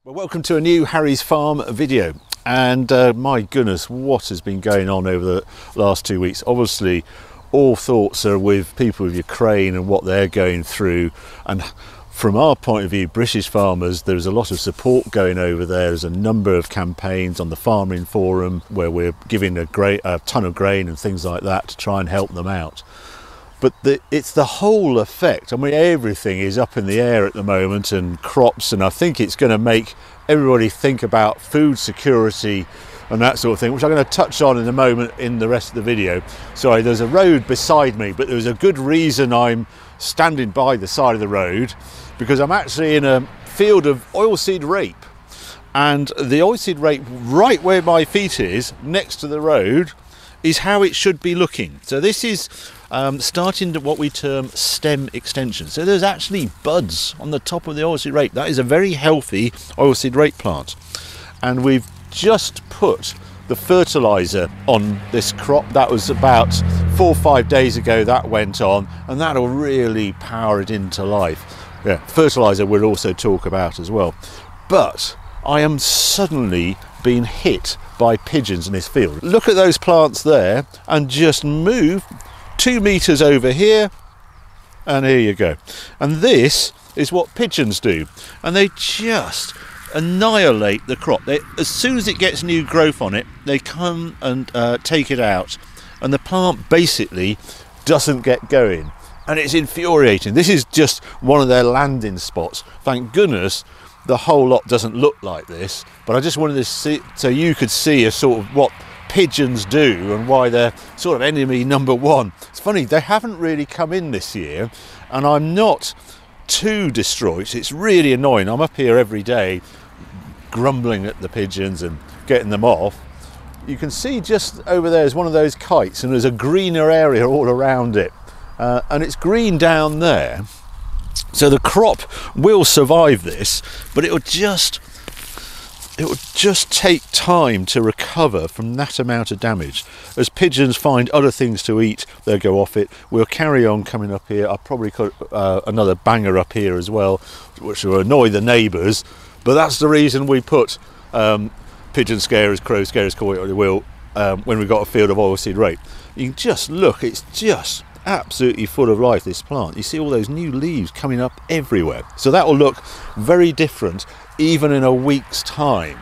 Well, welcome to a new Harry's Farm video, and my goodness, what has been going on over the last 2 weeks. Obviously all thoughts are with people of Ukraine and what they're going through, and from our point of view, British farmers, there's a lot of support going over there. There's a number of campaigns on the Farming Forum where we're giving a ton of grain and things like that to try and help them out. But it's the whole effect. I mean, everything is up in the air at the moment, and crops, and I think it's going to make everybody think about food security and that sort of thing, which I'm going to touch on in a moment in the rest of the video. Sorry, there's a road beside me, but there's a good reason I'm standing by the side of the road, because I'm actually in a field of oilseed rape. And the oilseed rape, right where my feet is, next to the road, is how it should be looking. So this is starting to what we term stem extension. So there's actually buds on the top of the oilseed rape. That is a very healthy oilseed rape plant. And we've just put the fertiliser on this crop. That was about 4 or 5 days ago that went on, and that'll really power it into life. Yeah, fertiliser we'll also talk about as well. But I am suddenly being hit by pigeons in this field. Look at those plants there, and just move 2 meters over here, and here you go. And this is what pigeons do, and they just annihilate the crop. As soon as it gets new growth on it, they come and take it out, and the plant basically doesn't get going, and it's infuriating. This is just one of their landing spots. Thank goodness the whole lot doesn't look like this, but I just wanted to see, so you could see a sort of what pigeons do and why they're sort of enemy number one. It's funny, they haven't really come in this year, and I'm not too distraught. It's really annoying. I'm up here every day grumbling at the pigeons and getting them off. You can see just over there is one of those kites, and there's a greener area all around it, and it's green down there. So the crop will survive this, but it will just take time to recover from that amount of damage. As pigeons find other things to eat, they'll go off it. We'll carry on coming up here. I'll probably put another banger up here as well, which will annoy the neighbours, but that's the reason we put pigeon scarers, crow scarers, call it what you will, when we've got a field of oilseed rape. You can just look, it's just absolutely full of life, this plant. You see all those new leaves coming up everywhere. So that will look very different even in a week's time.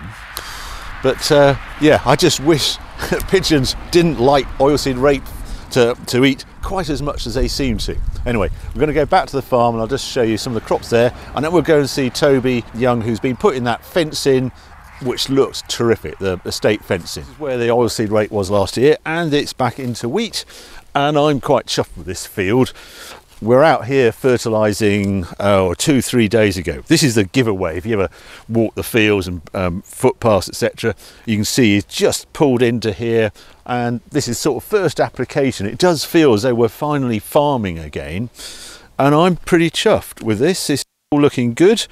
But yeah, I just wish pigeons didn't like oilseed rape to eat quite as much as they seem to. Anyway, we're going to go back to the farm, and I'll just show you some of the crops there, and then we'll go and see Toby Young, who's been putting that fence in, which looks terrific, the estate fencing. This is where the oilseed rape was last year, and it's back into wheat, and I'm quite chuffed with this field. We're out here fertilising 2-3 days ago. This is the giveaway. If you ever walk the fields and footpaths, etc., you can see it's just pulled into here, and this is sort of first application. It does feel as though we're finally farming again, and I'm pretty chuffed with this. It's all looking good.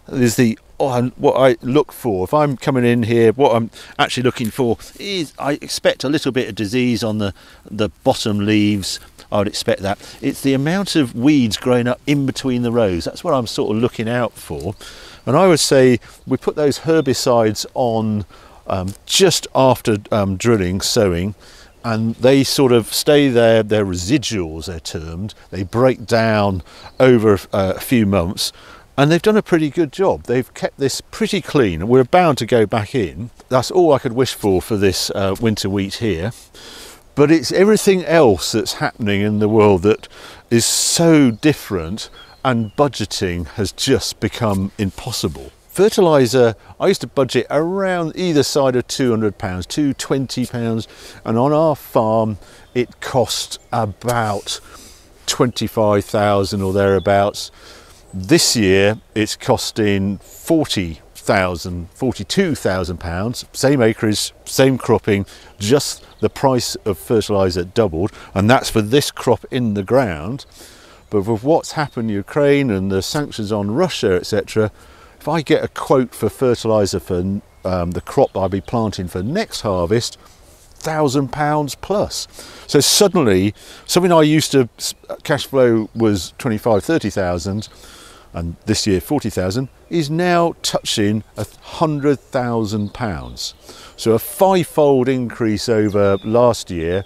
There's what I look for if I'm coming in here, what I'm actually looking for is I expect a little bit of disease on the bottom leaves. I would expect that. It's the amount of weeds growing up in between the rows. That's what I'm sort of looking out for. And I would say we put those herbicides on just after drilling, sowing, and they sort of stay there. They're residuals, they're termed. They break down over a few months. And they've done a pretty good job. They've kept this pretty clean. We're bound to go back in. That's all I could wish for this winter wheat here. But it's everything else that's happening in the world that is so different, and budgeting has just become impossible. Fertiliser, I used to budget around either side of £200, £220, and on our farm it cost about 25,000 or thereabouts. This year it's costing £42,000, same acreage, same cropping, just the price of fertiliser doubled, and that's for this crop in the ground. But with what's happened in Ukraine and the sanctions on Russia, etc., if I get a quote for fertiliser for the crop I'll be planting for next harvest, £1,000 plus. So suddenly something I used to cash flow was 25,000, 30,000. and this year 40,000, is now touching £100,000. So a five-fold increase over last year,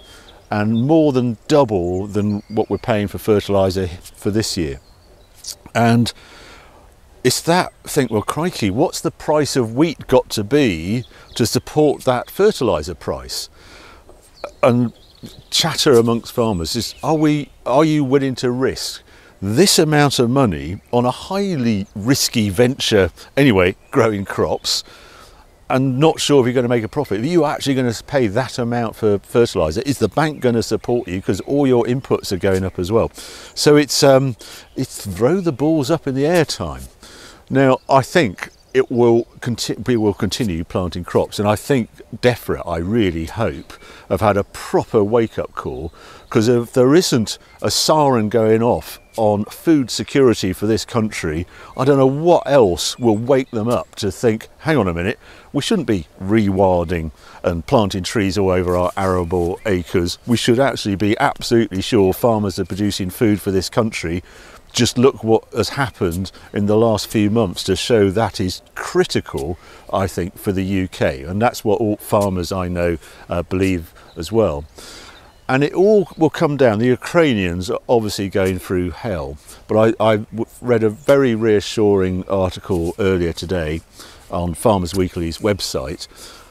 and more than double than what we're paying for fertiliser for this year. And it's that, think, well, crikey, what's the price of wheat got to be to support that fertiliser price? And chatter amongst farmers is, are you willing to risk this amount of money on a highly risky venture anyway, growing crops, and not sure if you're going to make a profit? Are you actually going to pay that amount for fertiliser? Is the bank going to support you, because all your inputs are going up as well? So it's throw the balls up in the air time. Now, I think we will continue planting crops, and I think DEFRA, I really hope, have had a proper wake-up call, because if there isn't a siren going off on food security for this country, I don't know what else will wake them up to think, hang on a minute, we shouldn't be rewilding and planting trees all over our arable acres. We should actually be absolutely sure farmers are producing food for this country. Just look what has happened in the last few months to show that is critical, I think, for the UK. And that's what all farmers I know believe as well. And it all will come down. The Ukrainians are obviously going through hell. But I read a very reassuring article earlier today on Farmers Weekly's website,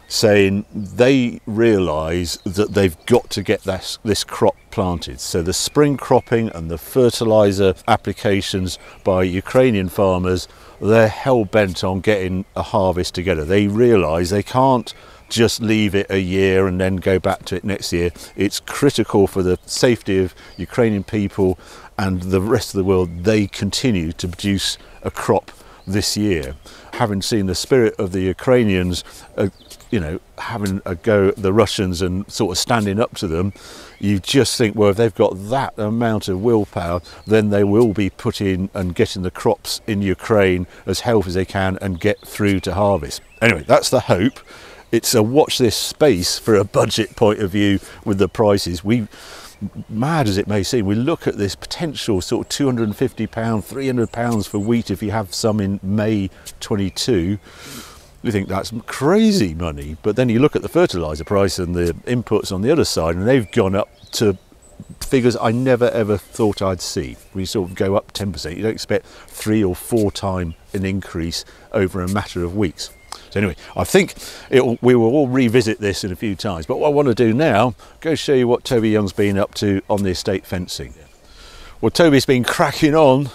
saying they realise that they've got to get this crop planted. So the spring cropping and the fertiliser applications by Ukrainian farmers, they're hell-bent on getting a harvest together. They realise they can't just leave it a year and then go back to it next year. It's critical for the safety of Ukrainian people and the rest of the world. They continue to produce a crop this year. Having seen the spirit of the Ukrainians, having a go at the Russians and sort of standing up to them, you just think, well, if they've got that amount of willpower, then they will be putting and getting the crops in Ukraine as healthy as they can and get through to harvest. Anyway, that's the hope. It's a watch this space for a budget point of view with the prices. Mad as it may seem, we look at this potential sort of £250, £300 for wheat if you have some in May 22. You think that's crazy money, but then you look at the fertiliser price and the inputs on the other side, and they've gone up to figures I never ever thought I'd see. We sort of go up 10%. You don't expect 3 or 4 times an increase over a matter of weeks. So anyway, I think we will all revisit this in a few times, but what I want to do now, go show you what Toby Young's been up to on the estate fencing. Well, Toby's been cracking on.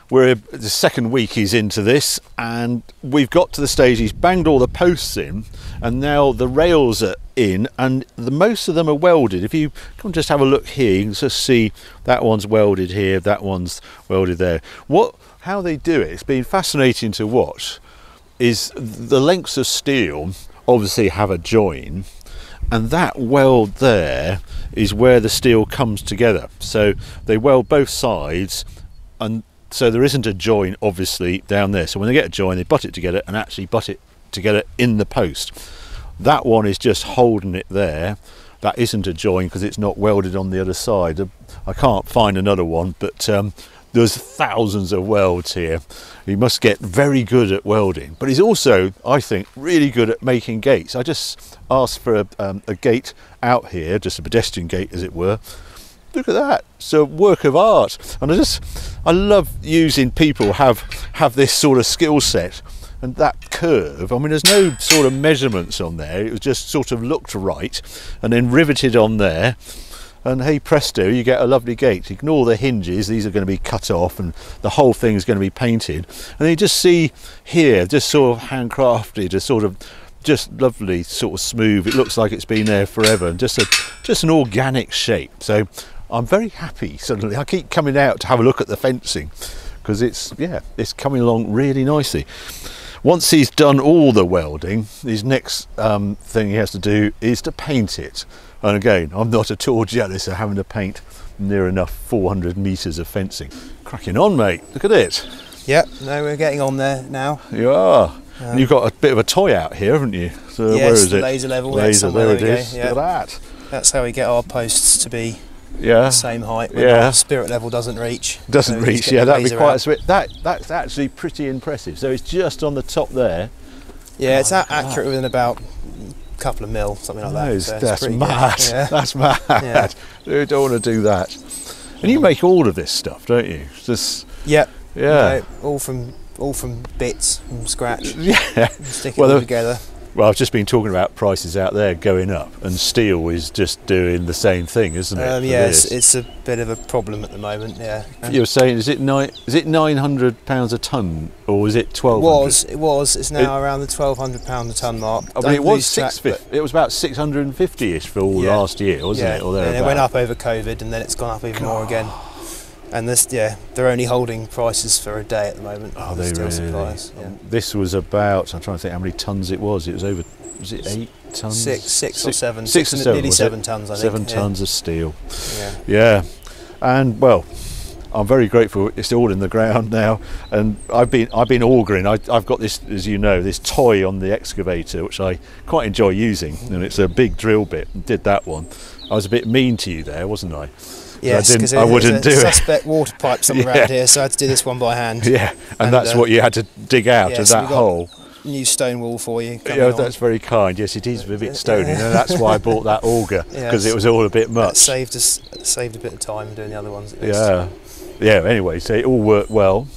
The second week he's into this, and we've got to the stage he's banged all the posts in, and now the rails are in, and most of them are welded. If you come just have a look here, you can just see that one's welded here, that one's welded there. How they do it, it's been fascinating to watch, is the lengths of steel obviously have a join, and that weld there is where the steel comes together. So they weld both sides, and so there isn't a join obviously down there. So when they get a join, they butt it together and actually butt it together in the post. That one is just holding it there. That isn't a join because it's not welded on the other side. I can't find another one, but there's thousands of welds here. He must get very good at welding, but he's also, I think, really good at making gates. I just asked for a gate out here, just a pedestrian gate as it were. Look at that, it's a work of art. And I love using people who have this sort of skill set. And that curve, I mean, there's no sort of measurements on there. It was just sort of looked right and then riveted on there. And hey presto, you get a lovely gate. Ignore the hinges, these are going to be cut off and the whole thing is going to be painted. And you just see here, just sort of handcrafted, a sort of just lovely, sort of smooth. It looks like it's been there forever, and just an organic shape. So I'm very happy suddenly. I keep coming out to have a look at the fencing because it's coming along really nicely. Once he's done all the welding, his next thing he has to do is to paint it. And again, I'm not at all jealous of having to paint near enough 400 metres of fencing. Cracking on, mate. Look at it. Yep, no, we're getting on there now. You are. You've got a bit of a toy out here, haven't you? So yes, where is the it? laser level. Laser, there it is. Yeah. Look at that. That's how we get our posts to be Yeah. the same height when Yeah. our spirit level doesn't reach. Doesn't So we just reach, get yeah, the that'd be laser quite a out. switch. That's actually pretty impressive. So it's just on the top there. Yeah, it's look at accurate within about a couple of mil, something like that. So it's That's pretty mad. good. Yeah. That's mad. Yeah. You don't want to do that. And you make all of this stuff, don't you? Just Yep. yeah. You know, all from bits from scratch. Yeah. Stick it Well, all together. Well, I've just been talking about prices out there going up, and steel is just doing the same thing, isn't it? for Yes, this? it's a bit of a problem at the moment. Yeah. You were saying, is it £900 a ton, or is it 1,200? It was. It's now around the £1,200 a ton mark. I mean, it was Don't lose track, It was about 650ish for all Yeah. last year, wasn't yeah, it? Or and it thereabout. went up over COVID, and then it's gone up even more again. And they're only holding prices for a day at the moment. Oh, the they steel really? suppliers. Yeah. This was about, I'm trying to think how many tons it was. It was over, was it 8 tons? Six or seven. Six or seven, nearly was it? 7 tons, I think. 7 tons of steel. Yeah. Yeah, and well, I'm very grateful. It's all in the ground now, and I've been augering. I've got this, as you know, this toy on the excavator, which I quite enjoy using, and it's a big drill bit. Did that one. I was a bit mean to you there, wasn't I? Yes, because I wouldn't do it. Suspect water pipe somewhere Yeah. around here, so I had to do this one by hand. Yeah, and that's what you had to dig out of so that we got hole. New stone wall for you. Yeah, that's very kind. Yes, it is a bit stony, and that's why I bought that auger, because it was all a bit much. Saved a bit of time doing the other ones. At least. Yeah. Anyway, so it all worked well,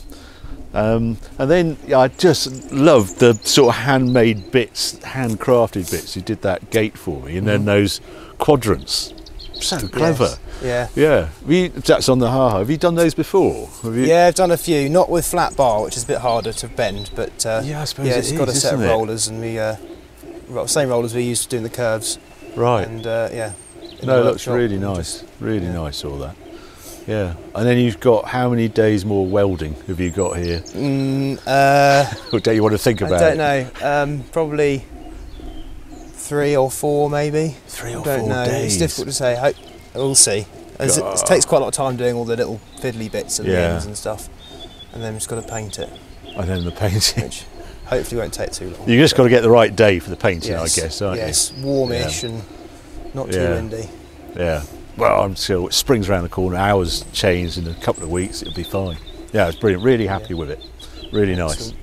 and then I just loved the sort of handmade bits, handcrafted bits. You did that gate for me, and then those quadrants. So clever. Yes. Yeah. That's on the ha-ha. Have you done those before? Yeah, I've done a few. Not with flat bar, which is a bit harder to bend, but yeah, I suppose it's got a set of isn't it? rollers, and same rollers we used doing the curves. Right. And No, it looks really nice. Really nice, all that. Yeah. And then you've got, how many days more welding have you got here? What day you want to think about I don't know. Probably 3 or 4, maybe. 3 or 4 don't know. days. It's difficult to say. We'll see. As it takes quite a lot of time doing all the little fiddly bits and the ends and stuff, and then we've just got to paint it. And then the painting. Which hopefully won't take too long. You just got to get the right day for the painting, Yes. I guess, aren't you? Yes, warmish and not too windy. Yeah. Well, I'm sure spring's around the corner. Hours changed in a couple of weeks. It'll be fine. Yeah, it's brilliant. Really happy with it. Really nice. Excellent.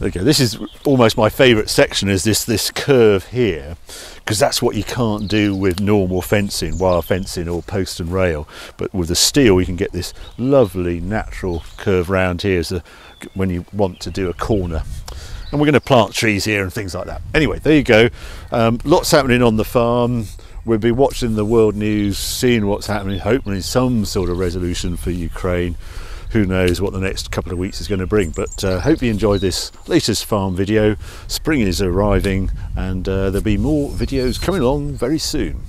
Okay, this is almost my favourite section. Is this curve here, because that's what you can't do with normal fencing, wire fencing or post and rail. But with the steel, you can get this lovely natural curve round here when you want to do a corner. And we're going to plant trees here and things like that. Anyway, there you go. Lots happening on the farm. We'll be watching the world news, seeing what's happening, hoping some sort of resolution for Ukraine. Who knows what the next couple of weeks is going to bring, but hope you enjoyed this latest farm video. Spring is arriving, and there'll be more videos coming along very soon.